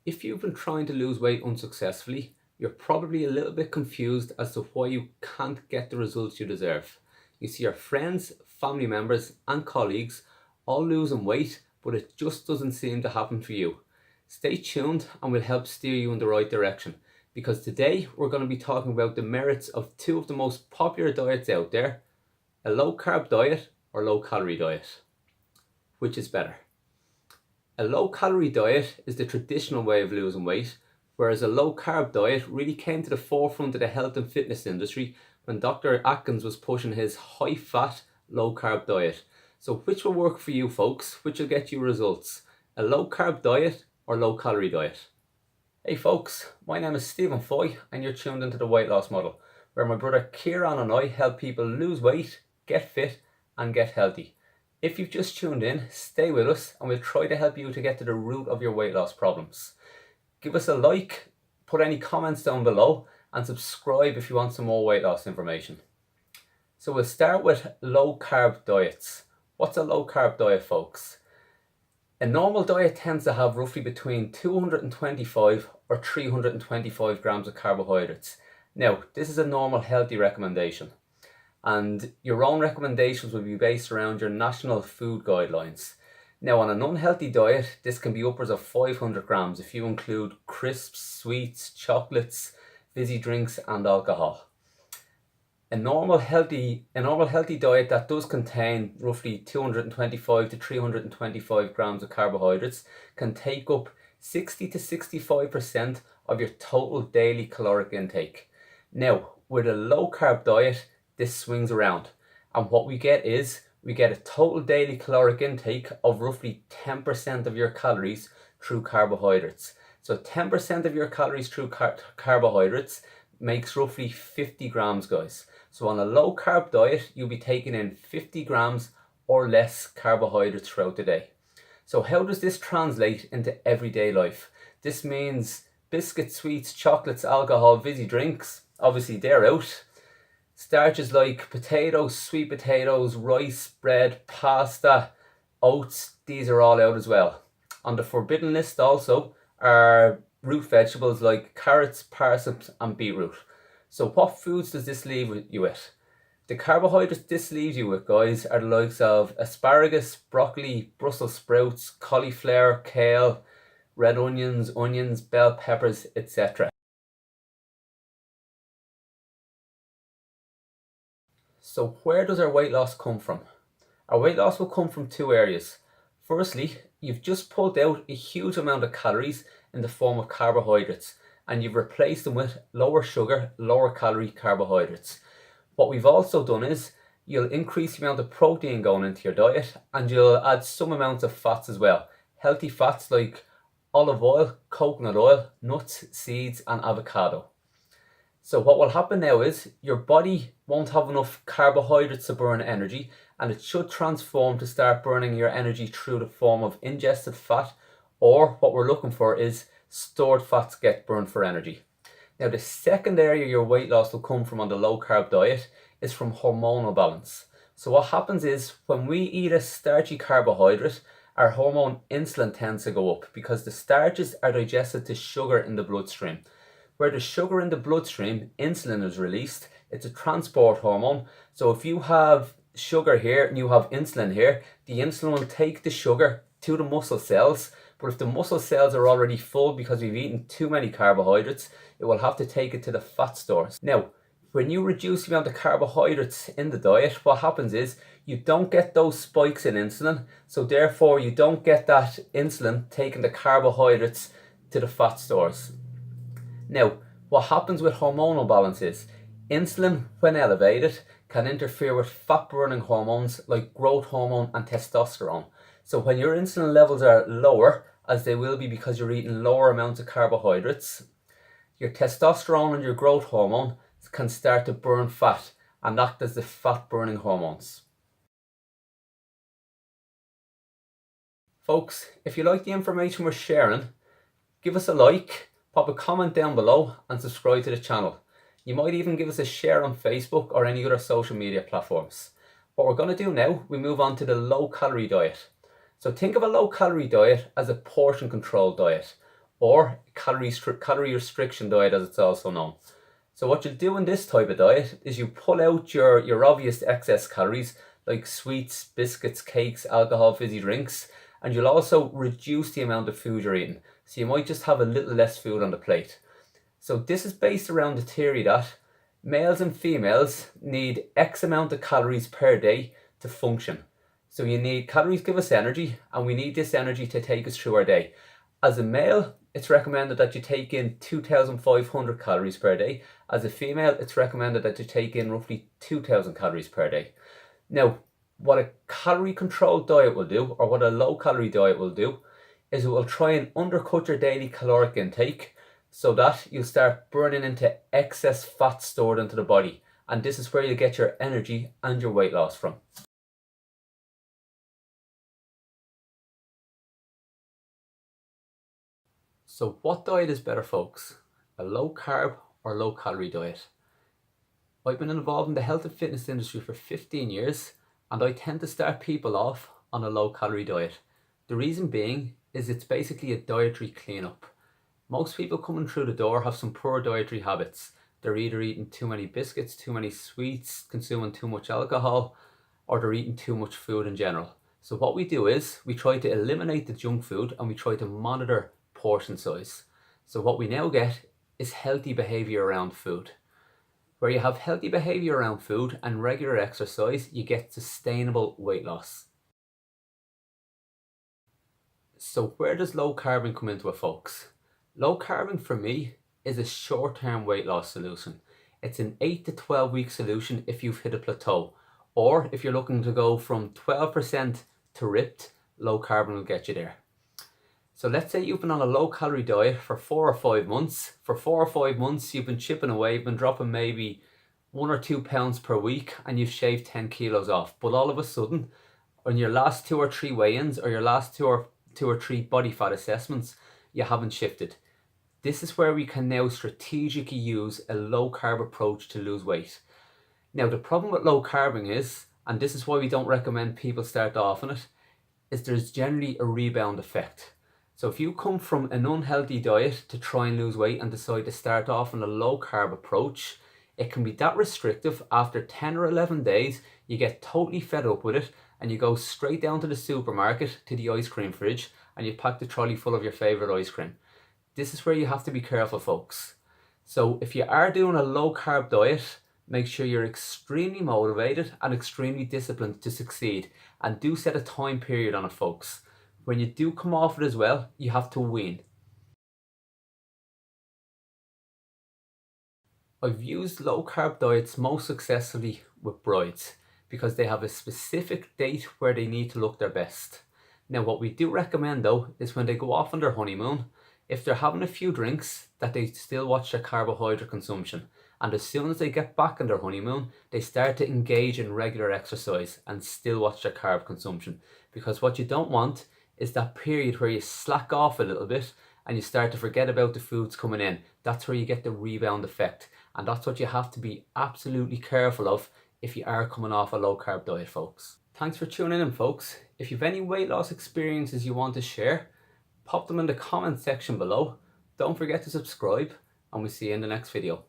If you've been trying to lose weight unsuccessfully, you're probably a little bit confused as to why you can't get the results you deserve. You see your friends, family members and colleagues all losing weight, but it just doesn't seem to happen for you. Stay tuned and we'll help steer you in the right direction, because today we're going to be talking about the merits of two of the most popular diets out there: a low carb diet or low calorie diet. Which is better? A low calorie diet is the traditional way of losing weight, whereas a low carb diet really came to the forefront of the health and fitness industry when Dr. Atkins was pushing his high fat, low carb diet. So which will work for you folks? Which will get you results? A low carb diet or low calorie diet? Hey folks, my name is Stephen Foy and you're tuned into the Weight Loss Model, where my brother Kieran and I help people lose weight, get fit and get healthy. If you've just tuned in, stay with us and we'll try to help you to get to the root of your weight loss problems. Give us a like, put any comments down below and subscribe if you want some more weight loss information. So we'll start with low carb diets. What's a low carb diet, folks? A normal diet tends to have roughly between 225 or 325 grams of carbohydrates. Now, this is a normal healthy recommendation, and your own recommendations will be based around your national food guidelines. Now, on an unhealthy diet, this can be upwards of 500 grams if you include crisps, sweets, chocolates, fizzy drinks and alcohol. A normal healthy diet that does contain roughly 225 to 325 grams of carbohydrates can take up 60 to 65% of your total daily caloric intake. Now, with a low carb diet, this swings around, and what we get is we get a total daily caloric intake of roughly 10% of your calories through carbohydrates. So 10% of your calories through carbohydrates makes roughly 50 grams, guys. So on a low carb diet, you'll be taking in 50 grams or less carbohydrates throughout the day. So how does this translate into everyday life? This means biscuits, sweets, chocolates, alcohol, fizzy drinks, obviously they're out. Starches like potatoes, sweet potatoes, rice, bread, pasta, oats, these are all out as well. On the forbidden list also are root vegetables like carrots, parsnips and beetroot. So what foods does this leave you with? The carbohydrates this leaves you with, guys, are the likes of asparagus, broccoli, Brussels sprouts, cauliflower, kale, red onions, bell peppers, etc. So where does our weight loss come from? Our weight loss will come from two areas. Firstly, you've just pulled out a huge amount of calories in the form of carbohydrates and you've replaced them with lower sugar, lower calorie carbohydrates. What we've also done is you'll increase the amount of protein going into your diet and you'll add some amounts of fats as well. Healthy fats like olive oil, coconut oil, nuts, seeds and avocado. So what will happen now is your body won't have enough carbohydrates to burn energy, and it should transform to start burning your energy through the form of ingested fat, or what we're looking for is stored fats get burned for energy. Now the second area your weight loss will come from on the low carb diet is from hormonal balance. So what happens is when we eat a starchy carbohydrate, our hormone insulin tends to go up because the starches are digested to sugar in the bloodstream. Where the sugar in the bloodstream, insulin is released. It's a transport hormone. So if you have sugar here and you have insulin here, the insulin will take the sugar to the muscle cells. But if the muscle cells are already full because we've eaten too many carbohydrates, it will have to take it to the fat stores. Now, when you reduce the amount of carbohydrates in the diet, what happens is you don't get those spikes in insulin. So therefore you don't get that insulin taking the carbohydrates to the fat stores. Now, what happens with hormonal balance is insulin, when elevated, can interfere with fat burning hormones like growth hormone and testosterone. So when your insulin levels are lower, as they will be because you're eating lower amounts of carbohydrates, your testosterone and your growth hormone can start to burn fat and act as the fat burning hormones. Folks, if you like the information we're sharing, give us a like, pop a comment down below and subscribe to the channel. You might even give us a share on Facebook or any other social media platforms. What we're going to do now, we move on to the low calorie diet. So think of a low calorie diet as a portion control diet. or calorie restriction diet as it's also known. So what you'll do in this type of diet is you pull out your obvious excess calories like sweets, biscuits, cakes, alcohol, fizzy drinks, and you'll also reduce the amount of food you're eating. So you might just have a little less food on the plate. So this is based around the theory that males and females need X amount of calories per day to function. So you need calories give us energy, and we need this energy to take us through our day. As a male, it's recommended that you take in 2,500 calories per day. As a female, it's recommended that you take in roughly 2,000 calories per day. Now, what a calorie controlled diet will do, or what a low calorie diet will do, is it will try and undercut your daily caloric intake so that you'll start burning into excess fat stored into the body. And this is where you get your energy and your weight loss from. So what diet is better, folks? A low carb or low calorie diet? I've been involved in the health and fitness industry for 15 years, and I tend to start people off on a low calorie diet. The reason being is it's basically a dietary cleanup. Most people coming through the door have some poor dietary habits. They're either eating too many biscuits, too many sweets, consuming too much alcohol, or they're eating too much food in general. So what we do is we try to eliminate the junk food and we try to monitor portion size. So what we now get is healthy behavior around food. Where you have healthy behavior around food and regular exercise, you get sustainable weight loss. So where does low carbing come into it, folks? Low carbing for me is a short-term weight loss solution. It's an 8 to 12 week solution if you've hit a plateau, or if you're looking to go from 12% to ripped, low carbon will get you there. So let's say you've been on a low calorie diet for 4 or 5 months. For 4 or 5 months, you've been chipping away, you've been dropping maybe 1 or 2 pounds per week, and you've shaved 10 kilos off. But all of a sudden, on your last 2 or 3 weigh-ins, or your last two or three body fat assessments, you haven't shifted. This is where we can now strategically use a low carb approach to lose weight. Now the problem with low carbing is, and this is why we don't recommend people start off on it, is there's generally a rebound effect. So if you come from an unhealthy diet to try and lose weight and decide to start off on a low carb approach, it can be that restrictive. After 10 or 11 days, you get totally fed up with it and you go straight down to the supermarket, to the ice cream fridge, and you pack the trolley full of your favorite ice cream. This is where you have to be careful, folks. So if you are doing a low carb diet, make sure you're extremely motivated and extremely disciplined to succeed, and do set a time period on it, folks. When you do come off it as well, you have to wean. I've used low carb diets most successfully with brides because they have a specific date where they need to look their best. Now what we do recommend though is when they go off on their honeymoon, if they're having a few drinks, that they still watch their carbohydrate consumption. And as soon as they get back on their honeymoon, they start to engage in regular exercise and still watch their carb consumption. Because what you don't want is that period where you slack off a little bit and you start to forget about the foods coming in. That's where you get the rebound effect. And that's what you have to be absolutely careful of if you are coming off a low carb diet, folks. Thanks for tuning in, folks. If you've any weight loss experiences you want to share, pop them in the comment section below. Don't forget to subscribe, and we'll see you in the next video.